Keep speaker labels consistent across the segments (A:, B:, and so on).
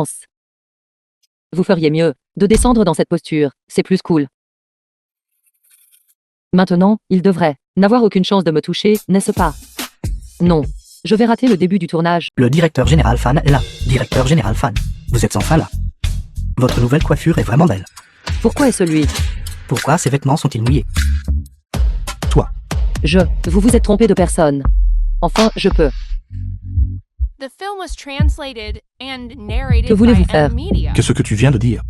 A: pense. Vous feriez mieux de descendre dans cette posture, c'est plus cool. Maintenant, il devrait n'avoir aucune chance de me toucher, n'est-ce pas? Non. Je vais rater le début du tournage.
B: Le directeur général Fan est là. Directeur général Fan. Vous êtes enfin là. Votre nouvelle coiffure est vraiment belle.
A: Pourquoi est-ce lui?
B: Pourquoi ces vêtements sont-ils mouillés? Toi.
A: Vous vous êtes trompé de personne. Enfin, je peux.
C: Que
A: voulez-vous faire?
D: Qu'est-ce que tu viens de dire?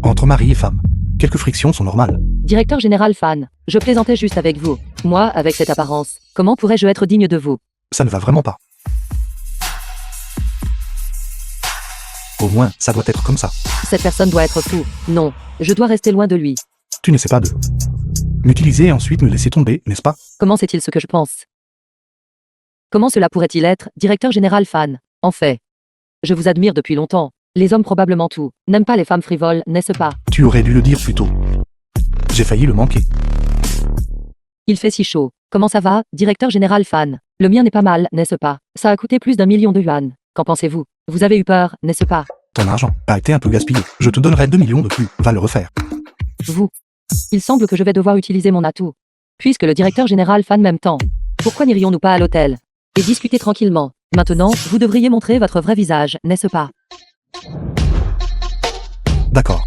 D: Entre mari et femme, quelques frictions sont normales.
A: Directeur général Fan, je plaisantais juste avec vous. Moi, avec cette apparence, comment pourrais-je être digne de vous?
D: Ça ne va vraiment pas. Au moins, ça doit être comme ça.
A: Cette personne doit être fou. Non, je dois rester loin de lui.
D: Tu n'essaies pas de m'utiliser et ensuite me laisser tomber, n'est-ce pas?
A: Comment sait-il ce que je pense? Comment cela pourrait-il être, directeur général Fan? En fait, je vous admire depuis longtemps. Les hommes probablement tout n'aiment pas les femmes frivoles, n'est-ce pas?
D: Tu aurais dû le dire plus tôt. J'ai failli le manquer.
A: Il fait si chaud. Comment ça va, directeur général Fan? Le mien n'est pas mal, n'est-ce pas? Ça a coûté plus d'1 million de yuan. Qu'en pensez-vous? Vous avez eu peur, n'est-ce pas?
D: Ton argent a été un peu gaspillé. Je te donnerai 2 millions de plus. Va le refaire.
A: Vous. Il semble que je vais devoir utiliser mon atout. Puisque le directeur général Fan m'aime tant. Pourquoi n'irions-nous pas à l'hôtel? Et discuter tranquillement. Maintenant, vous devriez montrer votre vrai visage, n'est-ce pas?
D: D'accord.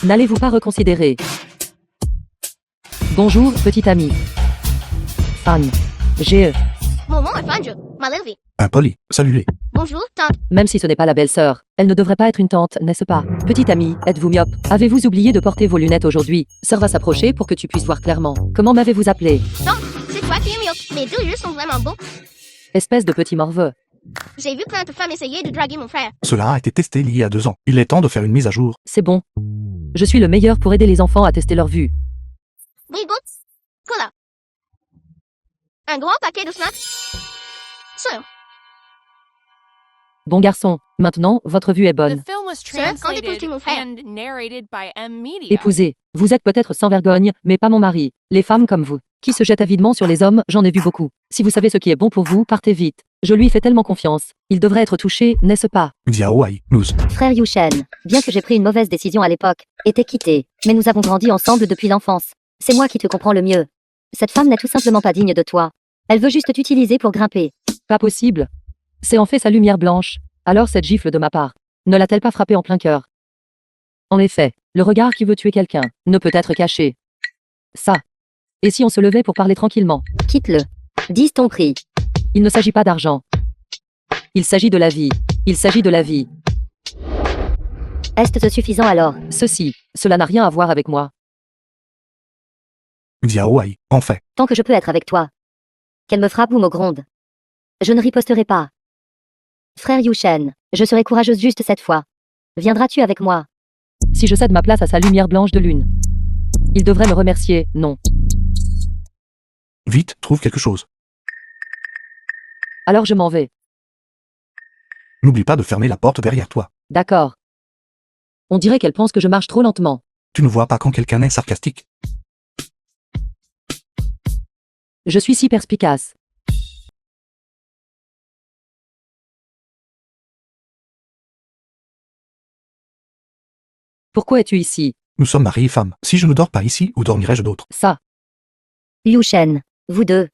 A: N'allez-vous pas reconsidérer? Bonjour, petit ami. Fan.
D: Impoli. Salut-les.
C: Bonjour, tante.
A: Même si ce n'est pas la belle-sœur, elle ne devrait pas être une tante, n'est-ce pas? Petit ami, êtes-vous myope? Avez-vous oublié de porter vos lunettes aujourd'hui? Sœur va s'approcher pour que tu puisses voir clairement. Comment m'avez-vous appelé?
C: Tante, c'est toi qui es myope. Mes deux yeux sont vraiment beaux.
A: Espèce de petit morveux.
C: J'ai vu plein de femmes essayer de draguer mon frère.
D: Cela a été testé il y a 2 ans. Il est temps de faire une mise à jour.
A: C'est bon. Je suis le meilleur pour aider les enfants à tester leur vue.
C: Oui, bon. Cola. Un grand paquet de snacks. Sœur,
A: Bon garçon, maintenant, votre vue est bonne.
C: quand épouses-tu mon frère?
A: Épousez. Vous êtes peut-être sans vergogne, mais pas mon mari. Les femmes comme vous, qui se jettent avidement sur les hommes, j'en ai vu beaucoup. Si vous savez ce qui est bon pour vous, partez vite. Je lui fais tellement confiance. Il devrait être touché, n'est-ce pas?
D: Xiaoai, nous.
E: Frère Yushen, bien que j'ai pris une mauvaise décision à l'époque, et t'ai quitté, mais nous avons grandi ensemble depuis l'enfance. C'est moi qui te comprends le mieux. Cette femme n'est tout simplement pas digne de toi. Elle veut juste t'utiliser pour grimper.
A: Pas possible. C'est en fait sa lumière blanche. Alors cette gifle de ma part, ne l'a-t-elle pas frappé en plein cœur? En effet, le regard qui veut tuer quelqu'un ne peut être caché. Ça. Et si on se levait pour parler tranquillement?
E: Quitte-le. Dis ton prix.
A: Il ne s'agit pas d'argent. Il s'agit de la vie. Il s'agit de la vie.
E: Est-ce suffisant alors?
A: Cela n'a rien à voir avec moi.
D: Xiaoai, en fait.
E: Tant que je peux être avec toi. Qu'elle me frappe ou me gronde. Je ne riposterai pas. Frère Yushen, je serai courageuse juste cette fois. Viendras-tu avec moi?
A: Si je cède ma place à sa lumière blanche de lune. Il devrait me remercier, non.
D: Vite, trouve quelque chose.
A: Alors je m'en vais.
D: N'oublie pas de fermer la porte derrière toi.
A: D'accord. On dirait qu'elle pense que je marche trop lentement.
D: Tu ne vois pas quand quelqu'un est sarcastique.
A: Je suis si perspicace. Pourquoi es-tu ici?
D: Nous sommes mari et femme. Si je ne dors pas ici, où dormirai-je d'autre?
A: Ça.
E: Yushen, vous deux.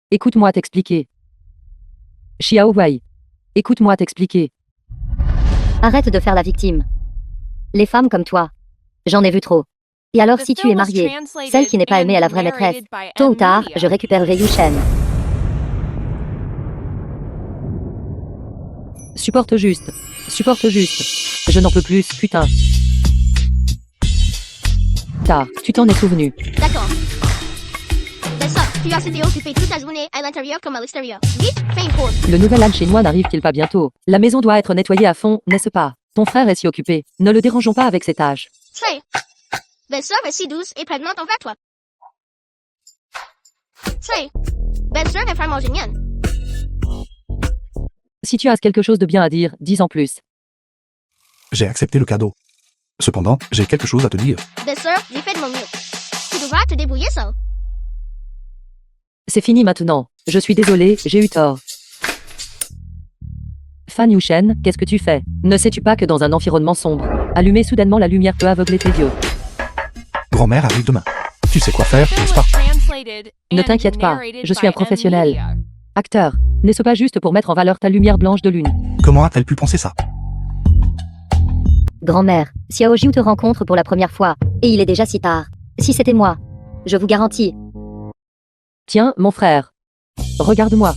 A: Écoute-moi t'expliquer. Xiao Wei. Écoute-moi t'expliquer.
E: Arrête de faire la victime. Les femmes comme toi. J'en ai vu trop. Et alors si tu es mariée, celle qui n'est pas aimée à la vraie maîtresse, tôt ou tard, je récupérerai Yushen.
A: Supporte juste. Supporte juste. Je n'en peux plus, putain. Tard, tu t'en es souvenu.
C: D'accord. C'est ça, tu as été occupé toute la journée à l'intérieur comme à l'extérieur. Vite, fais une pause.
A: Le nouvel âne chinois n'arrive-t-il pas bientôt? La maison doit être nettoyée à fond, n'est-ce pas? Ton frère est si occupé. Ne le dérangeons pas avec ses tâches.
C: Say. Belle-sœur est si douce et prévenante envers toi. Say. Belle-sœur est vraiment géniale.
A: Si tu as quelque chose de bien à dire, dis en plus.
D: J'ai accepté le cadeau. Cependant, j'ai quelque chose à te dire.
C: Belle-sœur, j'ai fait de mon mieux. Tu devras te débrouiller seul.
A: C'est fini maintenant. Je suis désolée, j'ai eu tort. Fan Yushen, qu'est-ce que tu fais? Ne sais-tu pas que dans un environnement sombre, allumer soudainement la lumière peut aveugler tes yeux?
D: Grand-mère arrive demain. Tu sais quoi faire, n'est-ce pas?
A: Ne t'inquiète pas, je suis un professionnel. Acteur, n'est-ce pas juste pour mettre en valeur ta lumière blanche de lune?
D: Comment a-t-elle pu penser ça?
E: Grand-mère, Xiao Jiu te rencontre pour la première fois, et il est déjà si tard. Si c'était moi, je vous garantis.
A: Tiens, mon frère. Regarde-moi.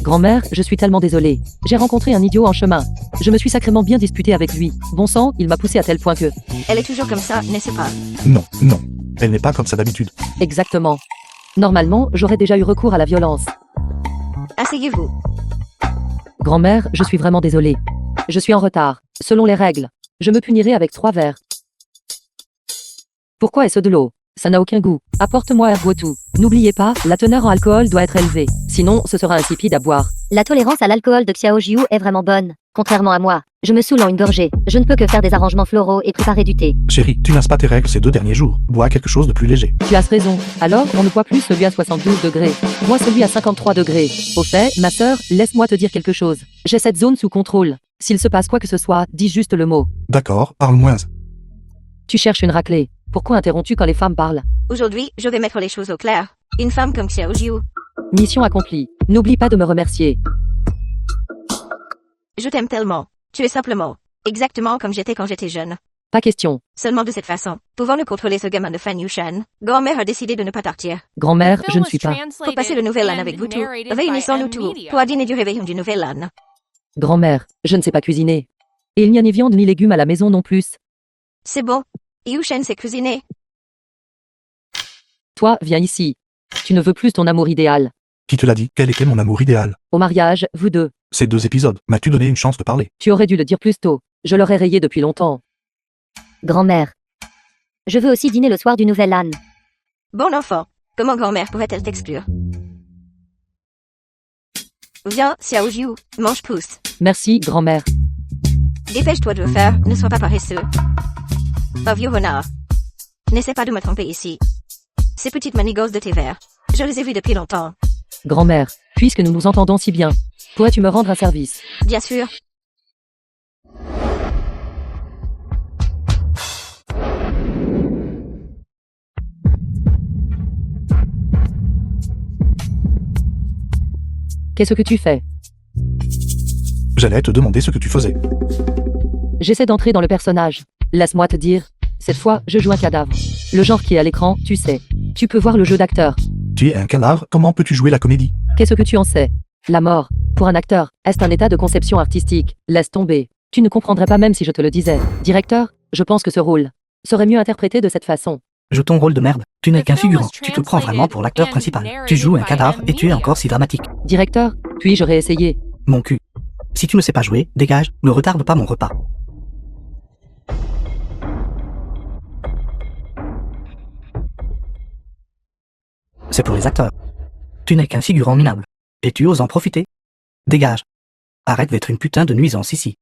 A: Grand-mère, je suis tellement désolée. J'ai rencontré un idiot en chemin. Je me suis sacrément bien disputé avec lui. Bon sang, il m'a poussé à tel point que...
F: Elle est toujours comme ça, n'est-ce pas?
D: Non, non. Elle n'est pas comme ça d'habitude.
A: Exactement. Normalement, j'aurais déjà eu recours à la violence.
F: Asseyez-vous.
A: Grand-mère, je suis vraiment désolée. Je suis en retard. Selon les règles, je me punirai avec 3 verres. Pourquoi est-ce de l'eau? Ça n'a aucun goût. Apporte-moi un tout. N'oubliez pas, la teneur en alcool doit être élevée. Sinon, ce sera insipide à boire.
E: La tolérance à l'alcool de Xiao Jiu est vraiment bonne. Contrairement à moi, je me saoule en une gorgée. Je ne peux que faire des arrangements floraux et préparer du thé.
D: Chérie, tu n'as pas tes règles ces 2 derniers jours. Bois quelque chose de plus léger.
A: Tu as raison. Alors, on ne boit plus celui à 72 degrés. Bois celui à 53 degrés. Au fait, ma sœur, laisse-moi te dire quelque chose. J'ai cette zone sous contrôle. S'il se passe quoi que ce soit, dis juste le mot.
D: D'accord, parle moins.
A: Tu cherches une raclée. Pourquoi interromps-tu quand les femmes parlent?
F: Aujourd'hui, je vais mettre les choses au clair. Une femme comme Xiao Jiu.
A: Mission accomplie. N'oublie pas de me remercier.
F: Je t'aime tellement. Tu es simplement exactement comme j'étais quand j'étais jeune.
A: Pas question.
F: Seulement de cette façon, pouvant nous contrôler ce gamin de Fan Yushan, grand-mère a décidé de ne pas partir.
A: Grand-mère, je ne suis pas.
F: Pour passer le nouvel an avec vous tous, réunissons-nous tous pour dîner du réveillon du nouvel an.
A: Grand-mère, je ne sais pas cuisiner. Et il n'y a ni viande ni légumes à la maison non plus.
F: C'est bon. Yushan sait cuisiner.
A: Toi, viens ici. Tu ne veux plus ton amour idéal.
D: Qui te l'a dit? Quel était mon amour idéal?
A: Au mariage, vous deux.
D: Ces 2 épisodes, m'as-tu donné une chance de parler?
A: Tu aurais dû le dire plus tôt. Je l'aurais rayé depuis longtemps.
E: Grand-mère. Je veux aussi dîner le soir du nouvel an.
F: Bon enfant. Comment grand-mère pourrait-elle t'exclure? Viens, Xiao Jiu, mange pouce.
A: Merci, grand-mère.
F: Dépêche-toi de le faire, ne sois pas paresseux. Oh vieux renard. N'essaie pas de me tromper ici. Ces petites manigances de tes verres, je les ai vues depuis longtemps.
A: Grand-mère, puisque nous nous entendons si bien, pourrais-tu me rendre un service?
F: Bien sûr.
A: Qu'est-ce que tu fais?
D: J'allais te demander ce que tu faisais.
A: J'essaie d'entrer dans le personnage. Laisse-moi te dire. Cette fois, je joue un cadavre. Le genre qui est à l'écran, tu sais. Tu peux voir le jeu d'acteur.
D: Tu es un cadavre, comment peux-tu jouer la comédie?
A: Qu'est-ce que tu en sais? La mort, pour un acteur, est un état de conception artistique. Laisse tomber. Tu ne comprendrais pas même si je te le disais. Directeur, je pense que ce rôle serait mieux interprété de cette façon.
B: Joue ton rôle de merde. Tu n'es qu'un figurant. Tu te prends vraiment pour l'acteur principal. Tu joues un cadavre et tu es encore si dramatique.
A: Directeur, puis-je réessayer?
B: Mon cul. Si tu ne sais pas jouer, dégage, ne retarde pas mon repas. C'est pour les acteurs. Tu n'es qu'un figurant minable. Et tu oses en profiter? Dégage. Arrête d'être une putain de nuisance ici.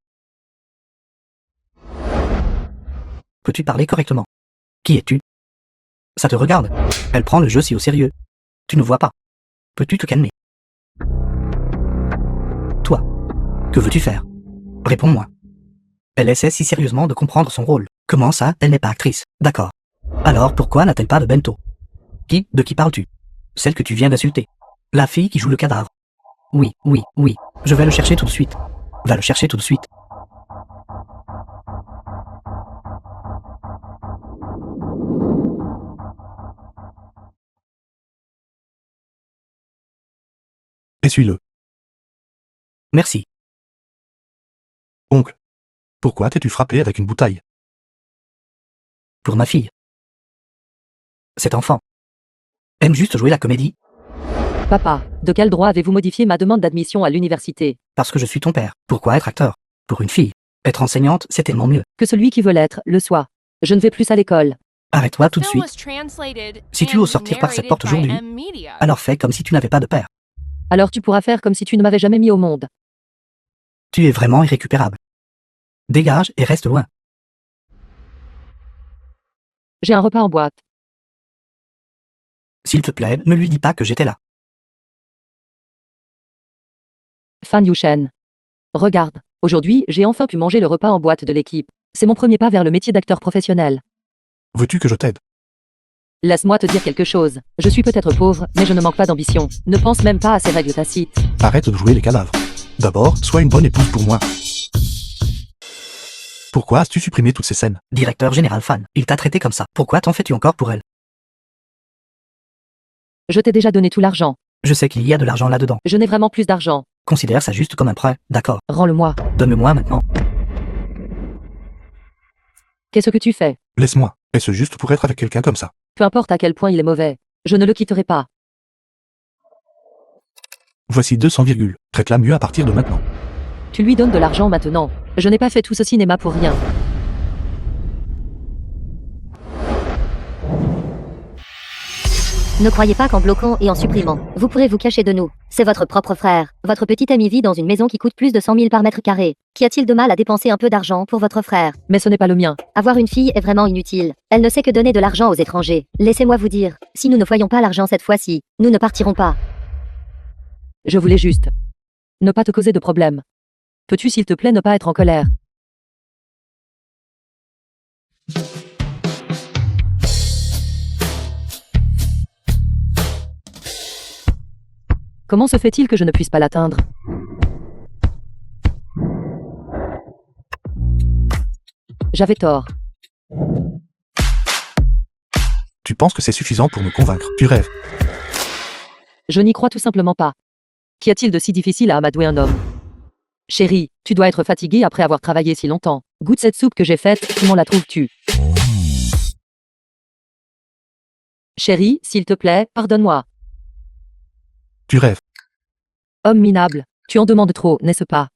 B: Peux-tu parler correctement? Qui es-tu? Ça te regarde. Elle prend le jeu si au sérieux. Tu ne vois pas. Peux-tu te calmer? Toi. Que veux-tu faire? Réponds-moi. Elle essaie si sérieusement de comprendre son rôle. Comment ça, elle n'est pas actrice? D'accord. Alors pourquoi n'a-t-elle pas de bento? De qui parles-tu? Celle que tu viens d'insulter. La fille qui joue le cadavre. Oui, oui, oui. Je vais le chercher tout de suite. Va le chercher tout de suite.
D: Essuie-le.
B: Merci.
D: Oncle. Pourquoi t'es-tu frappé avec une bouteille?
B: Pour ma fille. Cet enfant aime juste jouer la comédie
A: Papa, de quel droit avez-vous modifié ma demande d'admission à l'université?
B: parce que je suis ton père. Pourquoi être acteur? Pour une fille. Être enseignante, c'est tellement mieux.
A: Que celui qui veut l'être, le soit. Je ne vais plus à l'école.
B: Arrête-toi tout de suite. Si tu oses sortir par cette porte aujourd'hui, alors fais comme si tu n'avais pas de père.
A: Alors tu pourras faire comme si tu ne m'avais jamais mis au monde.
B: Tu es vraiment irrécupérable. Dégage et reste loin.
A: J'ai un repas en boîte.
B: S'il te plaît, ne lui dis pas que j'étais là.
A: Fan Yushen. Regarde, aujourd'hui, j'ai enfin pu manger le repas en boîte de l'équipe. C'est mon premier pas vers le métier d'acteur professionnel.
D: Veux-tu que je t'aide?
A: Laisse-moi te dire quelque chose. Je suis peut-être pauvre, mais je ne manque pas d'ambition. Ne pense même pas à ces règles tacites.
D: Arrête de jouer les cadavres. D'abord, sois une bonne épouse pour moi. Pourquoi as-tu supprimé toutes ces scènes?
B: Directeur général Fan, il t'a traité comme ça. Pourquoi t'en fais-tu encore pour elle?
A: Je t'ai déjà donné tout l'argent.
B: Je sais qu'il y a de l'argent là-dedans.
A: Je n'ai vraiment plus d'argent.
B: Considère ça juste comme un prêt, d'accord.
A: Rends-le-moi.
B: Donne-le-moi maintenant.
A: Qu'est-ce que tu fais?
D: Laisse-moi. Est-ce juste pour être avec quelqu'un comme ça?
A: Peu importe à quel point il est mauvais. Je ne le quitterai pas.
D: Voici 200, traite-la mieux à partir de maintenant.
A: Tu lui donnes de l'argent maintenant. Je n'ai pas fait tout ce cinéma pour rien.
E: Ne croyez pas qu'en bloquant et en supprimant, vous pourrez vous cacher de nous. C'est votre propre frère. Votre petit ami vit dans une maison qui coûte plus de 100 000 par mètre carré. Qu'y a-t-il de mal à dépenser un peu d'argent pour votre frère?
A: Mais ce n'est pas le mien.
E: Avoir une fille est vraiment inutile. Elle ne sait que donner de l'argent aux étrangers. Laissez-moi vous dire, si nous ne voyons pas l'argent cette fois-ci, nous ne partirons pas.
A: Je voulais juste ne pas te causer de problème. Peux-tu s'il te plaît ne pas être en colère? Comment se fait-il que je ne puisse pas l'atteindre? J'avais tort.
D: Tu penses que c'est suffisant pour me convaincre? Tu rêves.
A: Je n'y crois tout simplement pas. Qu'y a-t-il de si difficile à amadouer un homme? Chérie, tu dois être fatiguée après avoir travaillé si longtemps. Goûte cette soupe que j'ai faite, comment la trouves-tu? Chérie, s'il te plaît, pardonne-moi.
D: Tu rêves.
A: Homme minable, tu en demandes trop, n'est-ce pas?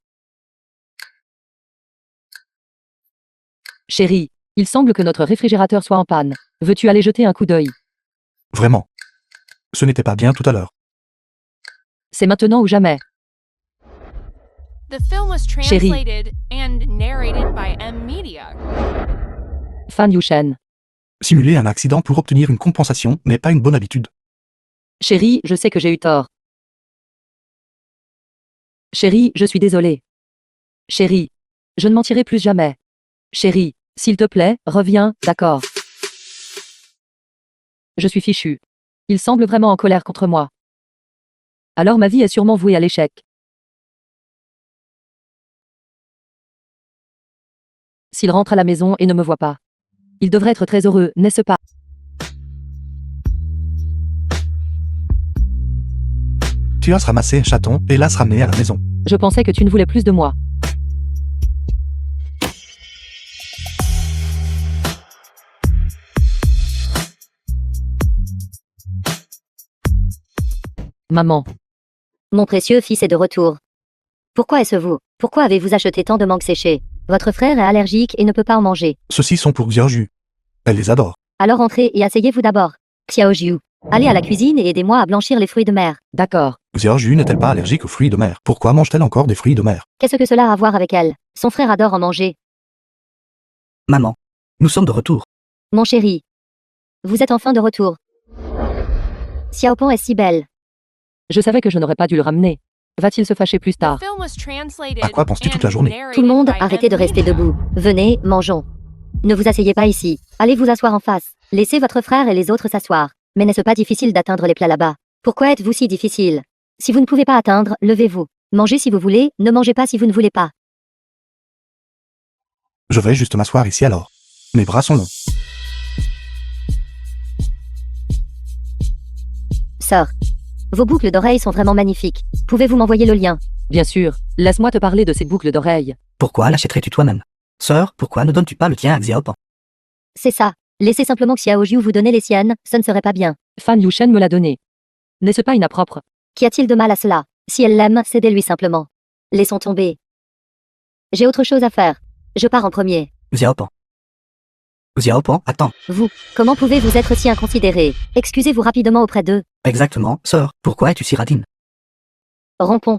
A: Chérie, il semble que notre réfrigérateur soit en panne. Veux-tu aller jeter un coup d'œil?
D: Vraiment. Ce n'était pas bien tout à l'heure.
A: C'est maintenant ou jamais.
G: The film was
A: Chérie.
G: translated and narrated by M Media.
A: Fan Yushen.
D: Simuler un accident pour obtenir une compensation n'est pas une bonne habitude.
A: Chérie, je sais que j'ai eu tort. Chérie, je suis désolée. Chérie, je ne mentirai plus jamais. Chérie, s'il te plaît, reviens, d'accord. Je suis fichu. Il semble vraiment en colère contre moi. Alors ma vie est sûrement vouée à l'échec. S'il rentre à la maison et ne me voit pas, il devrait être très heureux, n'est-ce pas?
D: Tu as ramassé un chaton et l'as ramené à la maison.
A: Je pensais que tu ne voulais plus de moi. Maman,
E: Mon précieux fils est de retour. Pourquoi est-ce vous? Pourquoi avez-vous acheté tant de mangues séchées? Votre frère est allergique et ne peut pas en manger.
D: Ceux-ci sont pour Xiaoju. Elle les adore.
E: Alors entrez et asseyez-vous d'abord. Xiaojiu, allez à la cuisine et aidez-moi à blanchir les fruits de mer.
A: d'accord.
D: Xiaoju n'est-elle pas allergique aux fruits de mer? Pourquoi mange-t-elle encore des fruits de mer?
E: Qu'est-ce que cela a à voir avec elle? Son frère adore en manger.
B: Maman, nous sommes de retour.
E: Mon chéri, vous êtes enfin de retour. Xiaopon est si belle.
A: Je savais que je n'aurais pas dû le ramener. Va-t-il se fâcher plus
G: The
A: tard?
G: film was translated
D: À quoi penses-tu toute
G: and
D: la journée?
G: narrated
E: Tout le monde,
G: by
E: arrêtez
G: M
E: de rester
G: Media.
E: debout. Venez, mangeons. Ne vous asseyez pas ici. Allez vous asseoir en face. Laissez votre frère et les autres s'asseoir. Mais n'est-ce pas difficile d'atteindre les plats là-bas? Pourquoi êtes-vous si difficile? Si vous ne pouvez pas atteindre, levez-vous. Mangez si vous voulez, ne mangez pas si vous ne voulez pas.
D: Je vais juste m'asseoir ici alors. Mes bras sont longs.
E: Sœur, vos boucles d'oreilles sont vraiment magnifiques. Pouvez-vous m'envoyer le lien?
A: Bien sûr, laisse-moi te parler de ces boucles d'oreilles.
B: Pourquoi l'achèterais-tu toi-même? Sœur, pourquoi ne donnes-tu pas le tien à Xiaopan?
E: C'est ça. Laissez simplement Xiaojiu vous donner les siennes, ce ne serait pas bien.
A: Fan Yushen me l'a donné. N'est-ce pas inappropre?
E: Qu'y a-t-il de mal à cela? Si elle l'aime, cédez-lui simplement. Laissons tomber. J'ai autre chose à faire. Je pars en premier.
B: Xiaopan. Xiaopan, attends.
E: Vous, comment pouvez-vous être si inconsidéré? Excusez-vous rapidement auprès d'eux.
B: Exactement, sœur, pourquoi es-tu si radine?
E: Rompons.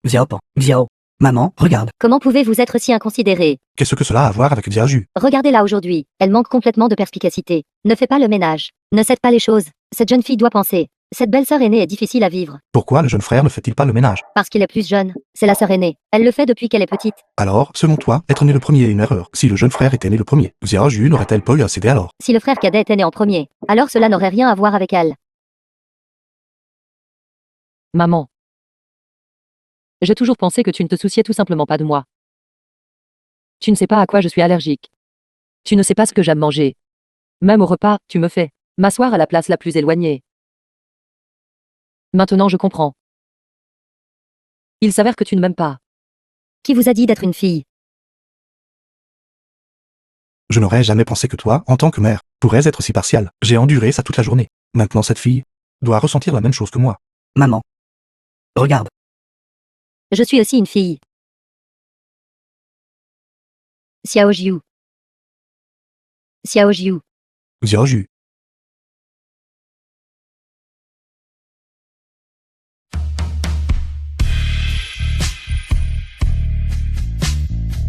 B: Xiaopan, Xiao. Maman, regarde.
E: Comment pouvez-vous être si inconsidéré?
D: Qu'est-ce que cela a à voir avec Xiaoju?
E: Regardez-la aujourd'hui. Elle manque complètement de perspicacité. Ne fais pas le ménage. Ne cède pas les choses. Cette jeune fille doit penser. Cette belle sœur aînée est difficile à vivre.
D: Pourquoi le jeune frère ne fait-il pas le ménage?
E: Parce qu'il est plus jeune. C'est la sœur aînée. Elle le fait depuis qu'elle est petite.
D: Alors, selon toi, être né le premier est une erreur. Si le jeune frère était né le premier, Xia Ju n'aurait-elle pas eu à céder alors?
E: Si le frère cadet était né en premier, alors cela n'aurait rien à voir avec elle.
A: Maman. J'ai toujours pensé que tu ne te souciais tout simplement pas de moi. Tu ne sais pas à quoi je suis allergique. Tu ne sais pas ce que j'aime manger. Même au repas, tu me fais m'asseoir à la place la plus éloignée. Maintenant je comprends. Il s'avère que tu ne m'aimes pas.
E: Qui vous a dit d'être une fille?
D: Je n'aurais jamais pensé que toi, en tant que mère, pourrais être si partial. J'ai enduré ça toute la journée. Maintenant cette fille doit ressentir la même chose que moi.
B: Maman. Regarde.
E: Je suis aussi une fille. Xiao Jiu. Xiao Jiu.
D: Xia Ju.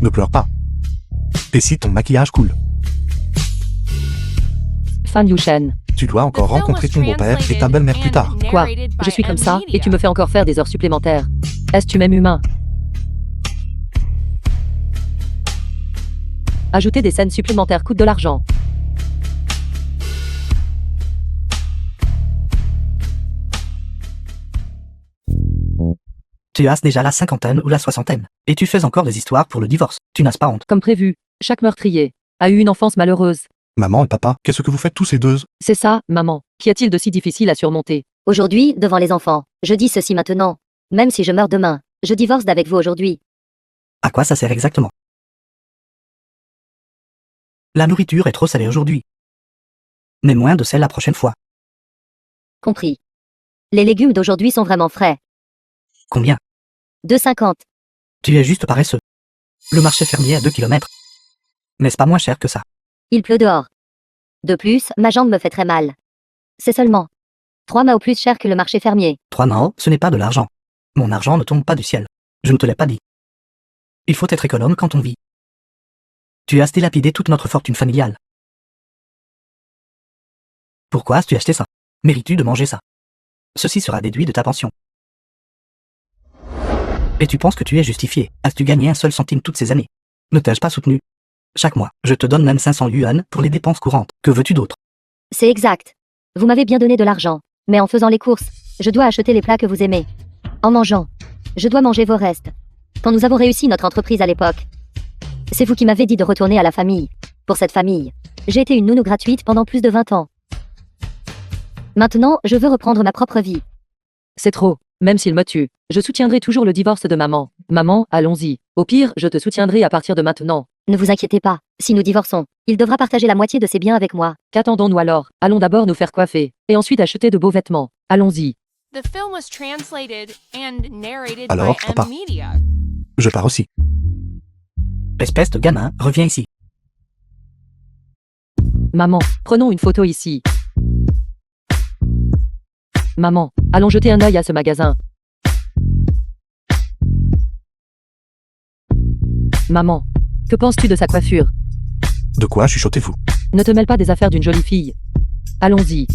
D: Ne pleure pas. Et si ton maquillage coule?
A: Fan Yushen.
D: Tu dois encore
G: The film
D: rencontrer
G: was
D: ton beau-père et ta belle-mère plus tard.
G: translated and
A: Quoi?
G: narrated by
A: Je suis comme ça, et
G: M-Media.
A: tu me fais encore faire des heures supplémentaires. Est-ce que tu m'aimes humain? Ajouter des scènes supplémentaires coûte de l'argent.
B: Tu as déjà la cinquantaine ou la soixantaine. Et tu fais encore des histoires pour le divorce. Tu n'as pas honte.
A: Comme prévu, chaque meurtrier a eu une enfance malheureuse.
D: Maman et papa, qu'est-ce que vous faites tous ces deux?
A: C'est ça, maman. Qu'y a-t-il de si difficile à surmonter?
E: Aujourd'hui, devant les enfants, je dis ceci maintenant. Même si je meurs demain, je divorce d'avec vous aujourd'hui.
B: À quoi ça sert exactement? La nourriture est trop salée aujourd'hui. Mais moins de sel la prochaine fois.
E: Compris. Les légumes d'aujourd'hui sont vraiment frais.
B: Combien?
E: 2,50.
B: Tu es juste paresseux. Le marché fermier à 2 km. N'est-ce pas moins cher que ça?
E: Il pleut dehors. De plus, ma jambe me fait très mal. C'est seulement 3 mao plus cher que le marché fermier.
B: 3 mao, ce n'est pas de l'argent. Mon argent ne tombe pas du ciel. Je ne te l'ai pas dit. Il faut être économe quand on vit. Tu as dilapidé toute notre fortune familiale. Pourquoi as-tu acheté ça? Mérites-tu de manger ça? Ceci sera déduit de ta pension. Et tu penses que tu es justifié? As-tu gagné un seul centime toutes ces années? Ne t'ai-je pas soutenu? Chaque mois, je te donne même 500 yuan pour les dépenses courantes. Que veux-tu d'autre?
E: C'est exact. Vous m'avez bien donné de l'argent. Mais en faisant les courses, je dois acheter les plats que vous aimez. En mangeant, je dois manger vos restes. Quand nous avons réussi notre entreprise à l'époque, c'est vous qui m'avez dit de retourner à la famille. Pour cette famille, j'ai été une nounou gratuite pendant plus de 20 ans. Maintenant, je veux reprendre ma propre vie.
A: C'est trop. Même s'il me tue, je soutiendrai toujours le divorce de maman. Maman, allons-y. Au pire, je te soutiendrai à partir de maintenant.
E: Ne vous inquiétez pas, si nous divorçons, il devra partager la moitié de ses biens avec moi.
A: Qu'attendons-nous alors? Allons d'abord nous faire coiffer, et ensuite acheter de beaux vêtements. Allons-y.
G: The film was translated and narrated
D: Alors,
G: by
D: papa.
G: M-Media.
D: Je pars aussi.
B: Espèce de gamin, reviens ici.
A: Maman, prenons une photo ici. Maman, allons jeter un œil à ce magasin. Maman, que penses-tu de sa coiffure?
D: De quoi chuchotez-vous?
A: Ne te mêle pas des affaires d'une jolie fille. Allons-y.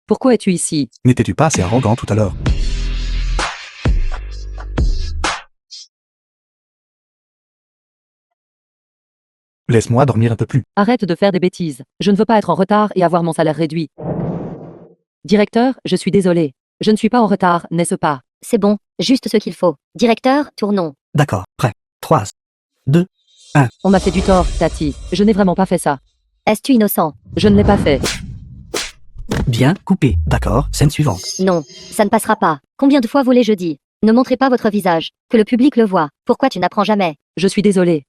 A: Pourquoi es-tu ici?
D: N'étais-tu pas assez arrogant tout à l'heure? Laisse-moi dormir un peu plus.
A: Arrête de faire des bêtises. Je ne veux pas être en retard et avoir mon salaire réduit. Directeur, je suis désolé. Je ne suis pas en retard, n'est-ce pas?
E: C'est bon, juste ce qu'il faut. Directeur, tournons.
B: D'accord, prêt. 3, 2,
A: On m'a fait du tort, Tati. Je n'ai vraiment pas fait ça.
E: Est-ce-tu innocent?
A: Je ne l'ai pas fait.
B: bien, coupé. D'accord, scène suivante.
E: Non, ça ne passera pas. Combien de fois vous l'ai-je dit? Ne montrez pas votre visage. Que le public le voit. Pourquoi tu n'apprends jamais?
A: Je suis désolé.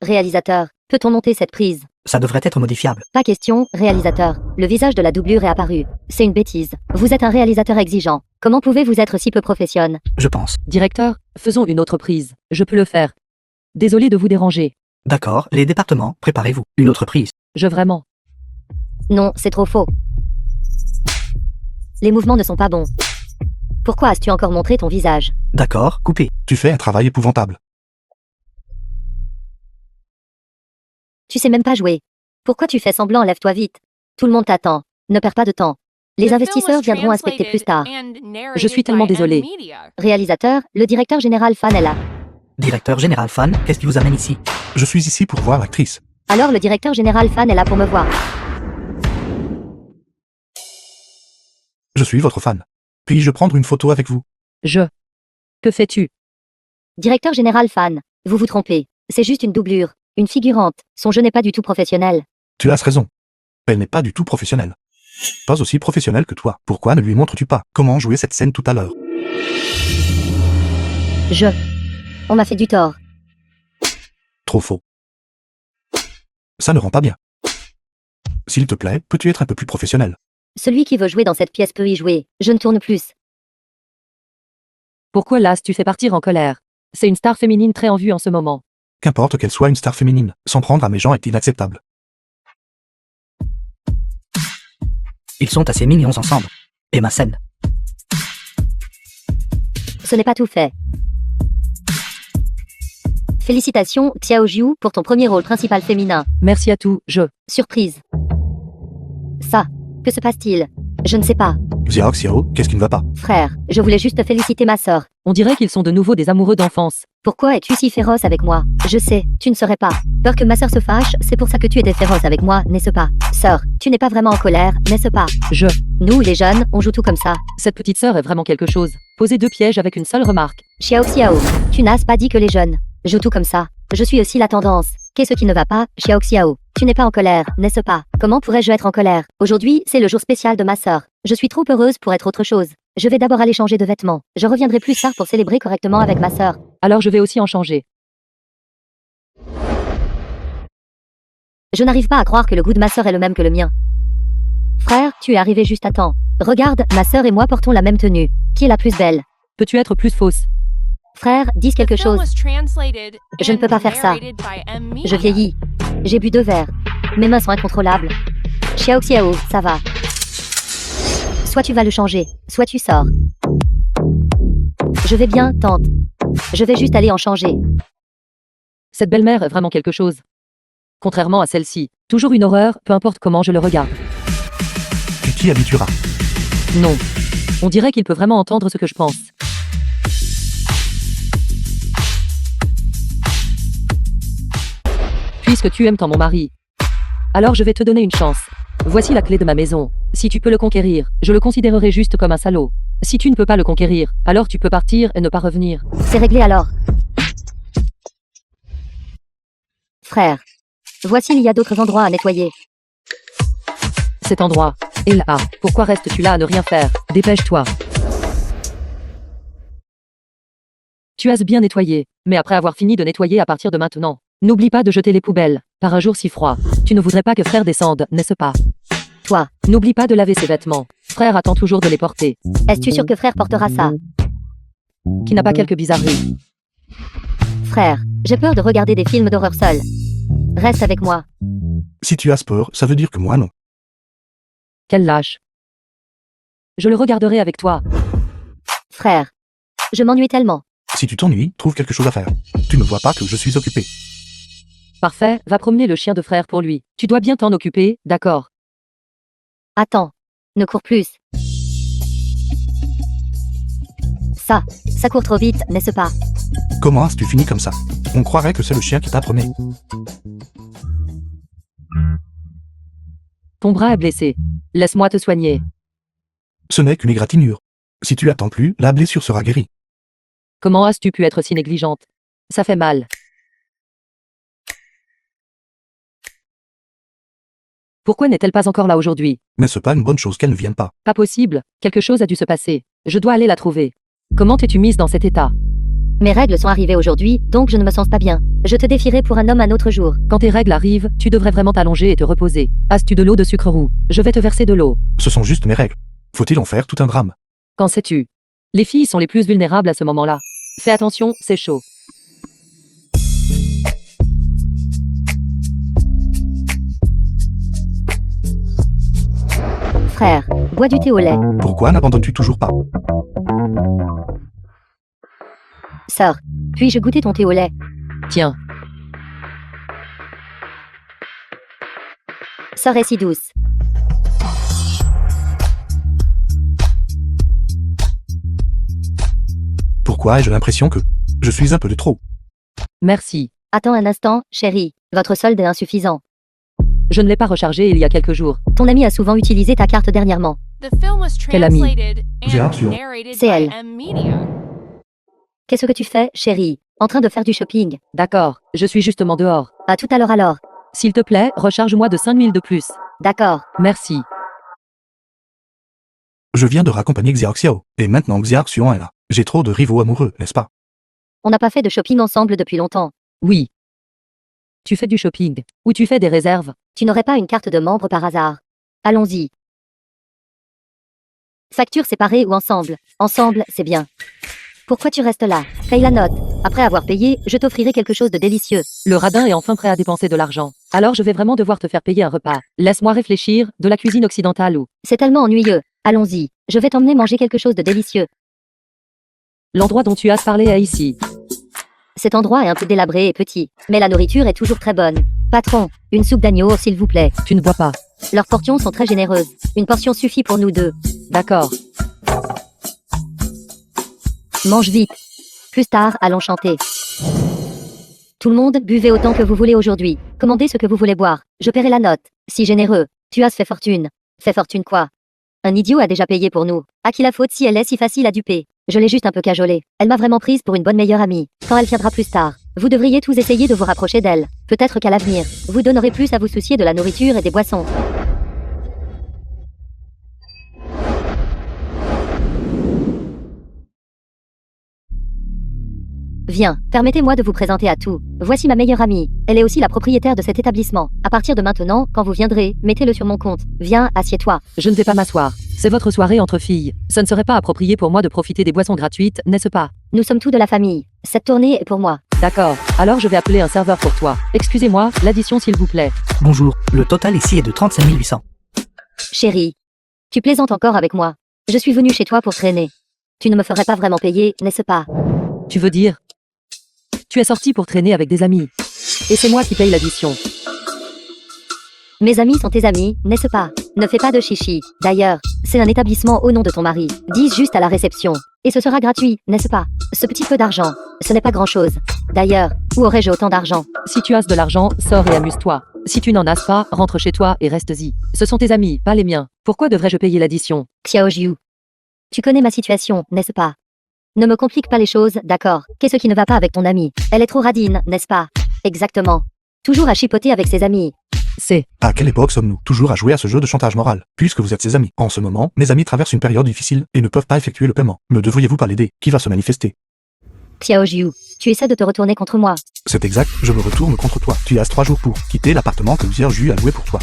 E: Réalisateur, peut-on monter cette prise?
B: Ça devrait être modifiable.
E: Pas question, réalisateur. Le visage de la doublure est apparu. C'est une bêtise. Vous êtes un réalisateur exigeant. Comment pouvez-vous être si peu professionnel?
B: Je pense.
A: Directeur, faisons une autre prise. Je peux le faire. Désolé de vous déranger.
B: D'accord, les départements, préparez-vous. Une autre prise.
A: Vraiment.
E: Non, c'est trop faux. Les mouvements ne sont pas bons. Pourquoi as-tu encore montré ton visage?
B: D'accord, coupé.
D: Tu fais un travail épouvantable.
E: Tu sais même pas jouer. Pourquoi tu fais semblant? Lève-toi vite. Tout le monde t'attend. Ne perds pas de temps. Les
G: The film
E: investisseurs
G: was
E: viendront inspecter plus tard.
G: translated and
A: Je suis
G: narrated
A: tellement
G: by
A: désolé.
G: M-Media.
E: Réalisateur, le directeur général Fan est là.
B: Directeur général Fan, qu'est-ce qui vous amène ici?
D: Je suis ici pour voir l'actrice.
E: Alors le directeur général Fan est là pour me voir.
D: Je suis votre fan. Puis-je prendre une photo avec vous?
A: Que fais-tu?
E: Directeur général Fan, vous vous trompez. C'est juste une doublure, une figurante. Son jeu n'est pas du tout professionnel.
D: Tu as raison. Elle n'est pas du tout professionnelle. Pas aussi professionnelle que toi. Pourquoi ne lui montres-tu pas comment jouer cette scène tout à l'heure?
E: On m'a fait du tort.
D: Trop faux. Ça ne rend pas bien. S'il te plaît, peux-tu être un peu plus professionnel?
E: Celui qui veut jouer dans cette pièce peut y jouer. Je ne tourne plus.
A: Pourquoi Las tu fais partir en colère? C'est une star féminine très en vue en ce moment.
D: Qu'importe qu'elle soit une star féminine, s'en prendre à mes gens est inacceptable.
B: Ils sont assez mignons ensemble. Et ma scène.
E: Ce n'est pas tout fait. Félicitations, Xiao Jiu, pour ton premier rôle principal féminin.
A: Merci à tout,
E: Surprise. Ça. Que se passe-t-il? Je ne sais pas.
D: Xiao Xiao, qu'est-ce qui ne va pas?
E: Frère, je voulais juste féliciter ma sœur.
A: On dirait qu'ils sont de nouveau des amoureux d'enfance.
E: Pourquoi es-tu si féroce avec moi? Je sais, tu ne serais pas. Peur que ma sœur se fâche, c'est pour ça que tu étais féroce avec moi, n'est-ce pas? Sœur, tu n'es pas vraiment en colère, n'est-ce pas? Nous, les jeunes, on joue tout comme ça.
A: Cette petite sœur est vraiment quelque chose. Poser 2 pièges avec une seule remarque.
E: Xiao Xiao, tu n'as pas dit que les jeunes jouent tout comme ça. Je suis aussi la tendance. Qu'est-ce qui ne va pas, Xiao Xiao? Tu n'es pas en colère, n'est-ce pas? Comment pourrais-je être en colère? Aujourd'hui, c'est le jour spécial de ma sœur. Je suis trop heureuse pour être autre chose. Je vais d'abord aller changer de vêtements. Je reviendrai plus tard pour célébrer correctement avec ma sœur.
A: Alors je vais aussi en changer.
E: Je n'arrive pas à croire que le goût de ma sœur est le même que le mien. Frère, tu es arrivé juste à temps. Regarde, ma sœur et moi portons la même tenue. Qui est la plus belle?
A: Peux-tu être plus fausse?
E: Frère, dis quelque
G: The film
E: chose.
G: was translated
E: Je ne peux
G: and
E: pas faire ça.
G: narrated by M-Media.
E: Je vieillis. J'ai bu 2 verres. Mes mains sont incontrôlables. Xiao Xiao, ça va. Soit tu vas le changer, soit tu sors. Je vais bien, tante. Je vais juste aller en changer.
A: Cette belle-mère est vraiment quelque chose. Contrairement à celle-ci, toujours une horreur, peu importe comment je le regarde.
D: Tu t'y habitueras.
A: Non. On dirait qu'il peut vraiment entendre ce que je pense. Puisque tu aimes tant mon mari, alors je vais te donner une chance. Voici la clé de ma maison. Si tu peux le conquérir, je le considérerai juste comme un salaud. Si tu ne peux pas le conquérir, alors tu peux partir et ne pas revenir.
E: C'est réglé alors. Frère. Voici il y a d'autres endroits à nettoyer.
A: Cet endroit est là. Pourquoi restes-tu là à ne rien faire? Dépêche-toi. Tu as bien nettoyé, mais après avoir fini de nettoyer à partir de maintenant, n'oublie pas de jeter les poubelles. Par un jour si froid, tu ne voudrais pas que frère descende, n'est-ce pas?
E: Toi,
A: N'oublie pas de laver ses vêtements. Frère attend toujours de les porter.
E: es-tu sûr que frère portera ça?
A: Qui n'a pas quelques bizarreries?
E: Frère, j'ai peur de regarder des films d'horreur seul. Reste avec moi.
D: Si tu as peur, ça veut dire que moi non.
A: Quel lâche. Je le regarderai avec toi.
E: Frère. Je m'ennuie tellement.
D: Si tu t'ennuies, trouve quelque chose à faire. Tu ne vois pas que je suis occupé.
A: Parfait, va promener le chien de frère pour lui. Tu dois bien t'en occuper, d'accord?
E: Attends. Ne cours plus. Ça court trop vite, n'est-ce pas?
D: Comment as-tu fini comme ça? On croirait que c'est le chien qui t'a promené.
A: Ton bras est blessé. Laisse-moi te soigner.
D: Ce n'est qu'une égratignure. Si tu attends plus, la blessure sera guérie.
A: Comment as-tu pu être si négligente? Ça fait mal. Pourquoi n'est-elle pas encore là aujourd'hui?
D: N'est-ce pas une bonne chose qu'elle ne vienne pas?
A: Pas possible, quelque chose a dû se passer. Je dois aller la trouver. Comment t'es-tu mise dans cet état?
E: Mes règles sont arrivées aujourd'hui, donc je ne me sens pas bien. Je te défierai pour un homme un autre jour.
A: Quand tes règles arrivent, tu devrais vraiment t'allonger et te reposer. As-tu de l'eau de sucre roux? Je vais te verser de l'eau.
D: Ce sont juste mes règles. Faut-il en faire tout un drame?
A: Qu'en sais-tu? Les filles sont les plus vulnérables à ce moment-là. Fais attention, c'est chaud.
E: Frère, bois du thé au lait.
D: Pourquoi n'abandonnes-tu toujours pas?
E: Sœur, puis-je goûter ton thé au lait?
A: Tiens.
E: Sœur est si douce.
D: Pourquoi ai-je l'impression que je suis un peu de trop?
A: Merci.
E: Attends un instant, chérie. Votre solde est insuffisant.
A: Je ne l'ai pas rechargé il y a quelques jours.
E: Ton ami a souvent utilisé ta carte dernièrement.
G: The film was
A: Quel ami?
G: translated
D: Bien
G: and
D: sûr.
G: narrated
E: C'est
G: by
E: elle.
G: M Media.
E: Qu'est-ce que tu fais, chérie? En train de faire du shopping.
A: D'accord, je suis justement dehors.
E: À tout à l'heure alors.
A: S'il te plaît, recharge-moi de 5000 de plus.
E: D'accord.
A: Merci.
D: Je viens de raccompagner Xiaoxiao, et maintenant Xiaoxian est là. J'ai trop de rivaux amoureux, n'est-ce pas?
E: On n'a pas fait de shopping ensemble depuis longtemps.
A: Oui. Tu fais du shopping. Ou tu fais des réserves.
E: Tu n'aurais pas une carte de membre par hasard. Allons-y. Facture séparée ou ensemble? Ensemble, c'est bien. Pourquoi tu restes là? Paye la note. Après avoir payé, je t'offrirai quelque chose de délicieux.
A: Le radin est enfin prêt à dépenser de l'argent. Alors je vais vraiment devoir te faire payer un repas. Laisse-moi réfléchir, de la cuisine occidentale ou...
E: C'est tellement ennuyeux. Allons-y. Je vais t'emmener manger quelque chose de délicieux.
A: L'endroit dont tu as parlé est ici.
E: Cet endroit est un peu délabré et petit, mais la nourriture est toujours très bonne. Patron, une soupe d'agneau, s'il vous plaît.
A: Tu ne bois pas.
E: Leurs portions sont très généreuses. Une portion suffit pour nous deux.
A: D'accord.
E: Mange vite. Plus tard, allons chanter. Tout le monde, buvez autant que vous voulez aujourd'hui. Commandez ce que vous voulez boire. Je paierai la note. Si généreux. Tu as fait fortune. Fait fortune quoi? Un idiot a déjà payé pour nous. À qui la faute si elle est si facile à duper? Je l'ai juste un peu cajolée. Elle m'a vraiment prise pour une bonne meilleure amie. Quand elle viendra plus tard, vous devriez tous essayer de vous rapprocher d'elle. Peut-être qu'à l'avenir, vous donnerez plus à vous soucier de la nourriture et des boissons. Viens, permettez-moi de vous présenter à tous. Voici ma meilleure amie. Elle est aussi la propriétaire de cet établissement. À partir de maintenant, quand vous viendrez, mettez-le sur mon compte. Viens, assieds-toi.
A: Je ne vais pas m'asseoir. C'est votre soirée entre filles. Ce ne serait pas approprié pour moi de profiter des boissons gratuites, n'est-ce pas?
E: Nous sommes tous de la famille. Cette tournée est pour moi.
A: D'accord. Alors je vais appeler un serveur pour toi. Excusez-moi, l'addition s'il vous plaît.
B: Bonjour, le total ici est de 35 800.
E: Chérie, tu plaisantes encore avec moi. Je suis venue chez toi pour traîner. Tu ne me ferais pas vraiment payer, n'est-ce pas?
A: Tu veux dire? Tu es sorti pour traîner avec des amis. Et c'est moi qui paye l'addition.
E: Mes amis sont tes amis, n'est-ce pas? Ne fais pas de chichi. D'ailleurs, c'est un établissement au nom de ton mari. Dis juste à la réception. Et ce sera gratuit, n'est-ce pas? Ce petit peu d'argent, ce n'est pas grand-chose. D'ailleurs, où aurais-je autant d'argent?
A: Si tu as de l'argent, sors et amuse-toi. Si tu n'en as pas, rentre chez toi et restes-y. Ce sont tes amis, pas les miens. Pourquoi devrais-je payer l'addition?
E: Xiaojiu. Tu connais ma situation, n'est-ce pas? Ne me complique pas les choses, d'accord? Qu'est-ce qui ne va pas avec ton amie? Elle est trop radine, n'est-ce pas? Exactement. Toujours à chipoter avec ses amis.
A: C'est...
D: À quelle époque sommes-nous toujours à jouer à ce jeu de chantage moral? Puisque vous êtes ses amis. En ce moment, mes amis traversent une période difficile et ne peuvent pas effectuer le paiement. Ne devriez-vous pas l'aider? Qui va se manifester?
E: Xiaojiu, tu essaies de te retourner contre moi.
D: C'est exact, je me retourne contre toi. Tu as 3 jours pour quitter l'appartement que Xiaoju a loué pour toi.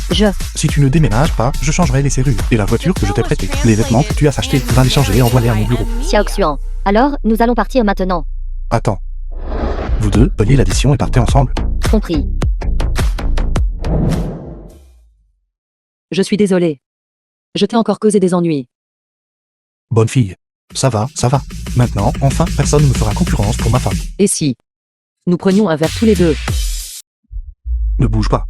D: Si tu ne déménages pas, je changerai les serrures et la voiture que je t'ai prêtée. Les vêtements que tu as achetés, va les changer et envoie-les à mon bureau.
E: Xiaoxuan. Alors, nous allons partir maintenant.
D: Attends. Vous deux, payez l'addition et partez ensemble.
E: Compris.
A: Je suis désolé. Je t'ai encore causé des ennuis.
D: Bonne fille. Ça va, ça va. Maintenant, enfin, personne ne me fera concurrence pour ma femme.
A: Et si nous prenions un verre tous les deux?
D: Ne bouge pas.